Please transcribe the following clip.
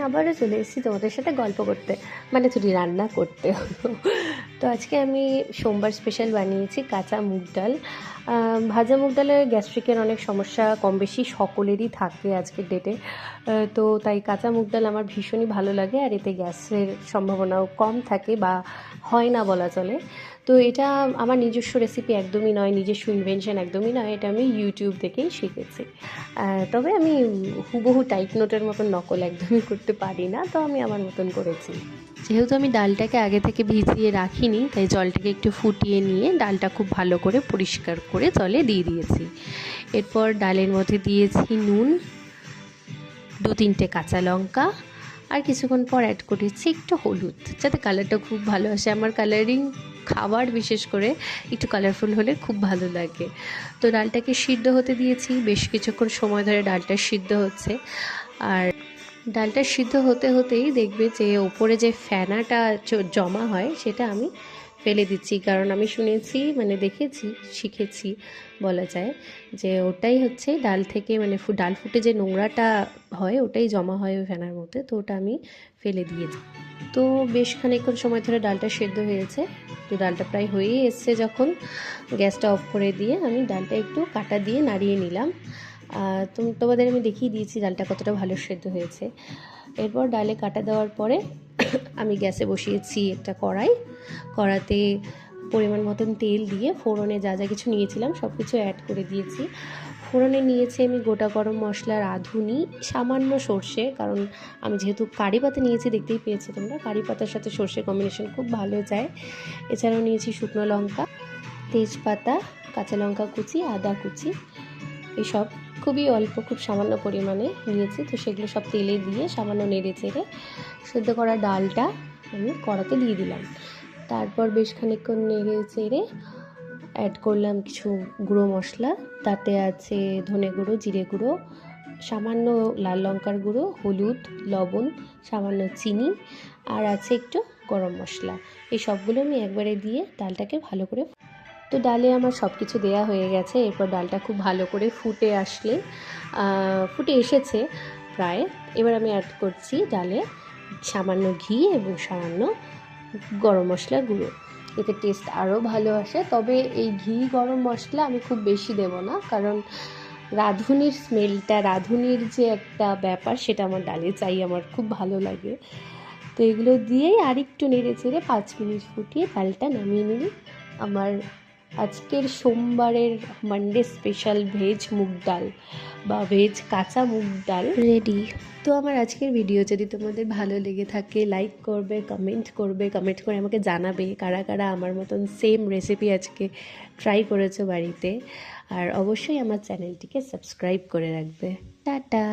আবারও চলে এসেছি তোমাদের সাথে গল্প করতে, মানে ছুটি রান্না করতে। তো আজকে আমি সোমবার স্পেশাল বানিয়েছি কাঁচা মুগ ডাল। ভাজা মুগ ডালে গ্যাস্ট্রিকের অনেক সমস্যা কম বেশি সকলেরই থাকে আজকের ডেটে, তো তাই কাঁচা মুগ ডাল আমার ভীষণই ভালো লাগে, আর এতে গ্যাসের সম্ভাবনাও কম থাকে বা হয় না বলা চলে। তো এটা আমার নিজস্ব রেসিপি একদমই নয়, নিজস্ব ইনভেনশন একদমই নয়, এটা আমি ইউটিউব থেকেই শিখেছি। তবে আমি হুবহু টাইপ নোটের মতন নকল একদমই করতে পারি না, তো আমি আমার মতন করেছি। যেহেতু আমি ডালটাকে আগে থেকে ভিজিয়ে রাখিনি, তাই জলটাকে একটু ফুটিয়ে নিয়ে ডালটা খুব ভালো করে পরিষ্কার করে জলে দিয়ে দিয়েছি। এরপর ডালের মধ্যে দিয়েছি নুন, 2-3টে কাঁচা লঙ্কা, আর কিছুক্ষণ পর অ্যাড করেছি একটু হলুদ, যাতে কালারটা খুব ভালো আসে। আমার কালারিং খাবার বিশেষ করে একটু কালারফুল হলে খুব ভালো লাগে। তো ডালটাকে সিদ্ধ হতে দিয়েছি, বেশ কিছুক্ষণ সময় ধরে ডালটা সিদ্ধ হচ্ছে। আর ডালটা সিদ্ধ হতে হতেই দেখবে যে ওপরে যে ফেনাটা জমা হয় সেটা আমি ফেলে দিচ্ছি, কারণ আমি শুনেছি, মানে দেখেছি, শিখেছি বলা যায়, যে ওটাই হচ্ছে ডাল থেকে, মানে ডাল ফুটে যে নোংরাটা হয় ওটাই জমা হয় ওই ফেনার মধ্যে, তো ওটা আমি ফেলে দিয়েছি। তো বেশ খানিকক্ষণ সময় ধরে ডালটা সেদ্ধ হয়েছে, তো ডালটা প্রায় হয়েই এসছে যখন, গ্যাসটা অফ করে দিয়ে আমি ডালটা একটু কাঁটা দিয়ে নাড়িয়ে নিলাম। তোমাদের আমি দেখিয়ে দিয়েছি ডালটা কতটা ভালো সেদ্ধ হয়েছে। এরপর ডালে কাটা দেওয়ার পরে আমি গ্যাসে বসিয়েছি একটা কড়াতে পরিমাণ মতন তেল দিয়ে ফোড়নে যা যা কিছু নিয়েছিলাম সব কিছু অ্যাড করে দিয়েছি। ফোড়নে নিয়েছি আমি গোটা গরম মশলা, রাঁধুনি, সামান্য সর্ষে, কারণ আমি যেহেতু কারি পাতা নিয়েছি, দেখতেই পেয়েছো তোমরা, কারি পাতার সাথে সর্ষে কম্বিনেশন খুব ভালো যায়। এছাড়াও নিয়েছি শুকনো লঙ্কা, তেজপাতা, কাঁচা লঙ্কা কুচি, আদা কুচি, এসব খুবই অল্প, খুব সামান্য পরিমাণে নিয়েছি। তো সেগুলো সব তেলে দিয়ে সামান্য নেড়ে চেড়ে সেদ্ধ করা ডালটা আমি কড়াতে দিয়ে দিলাম। তারপর বেশ খানিকক্ষণ নেড়ে চেড়ে অ্যাড করলাম কিছু গুঁড়ো মশলা, তাতে আছে ধনে গুঁড়ো, জিরে গুঁড়ো, সামান্য লাল লঙ্কার গুঁড়ো, হলুদ, লবণ, সামান্য চিনি, আর আছে একটু গরম মশলা। এই সবগুলো আমি একবারে দিয়ে ডালটাকে ভালো করে, তো ডালে আমার সব কিছু দেওয়া হয়ে গেছে। এরপর ডালটা খুব ভালো করে ফুটে এসেছে প্রায়। এবার আমি অ্যাড করছি ডালে সামান্য ঘি এবং সামান্য গরম মশলা গুঁড়ো, এতে টেস্ট আরও ভালো আসে। তবে এই ঘি গরম মশলা আমি খুব বেশি দেব না, কারণ রাঁধুনির স্মেলটা, রাঁধুনির যে একটা ব্যাপার, সেটা আমার ডালে চাই, আমার খুব ভালো লাগে। তো এগুলো দিয়েই আরেকটু নেড়ে চেড়ে 5 মিনিট ফুটিয়ে ডালটা নামিয়ে নিই। আমার আজকের সোমবারের মানডে স্পেশাল ভেজ মুগ ডাল বা ভেজ কাঁচা মুগ ডাল রেডি। তো আমার আজকের ভিডিও যদি তোমাদের ভালো লেগে থাকে, লাইক করবে, কমেন্ট করে আমাকে জানাবে কারা কারা আমার মতন সেম রেসিপি আজকে ট্রাই করেছো বাড়িতে। আর অবশ্যই আমার চ্যানেলটিকে সাবস্ক্রাইব করে রাখবে। টাটা।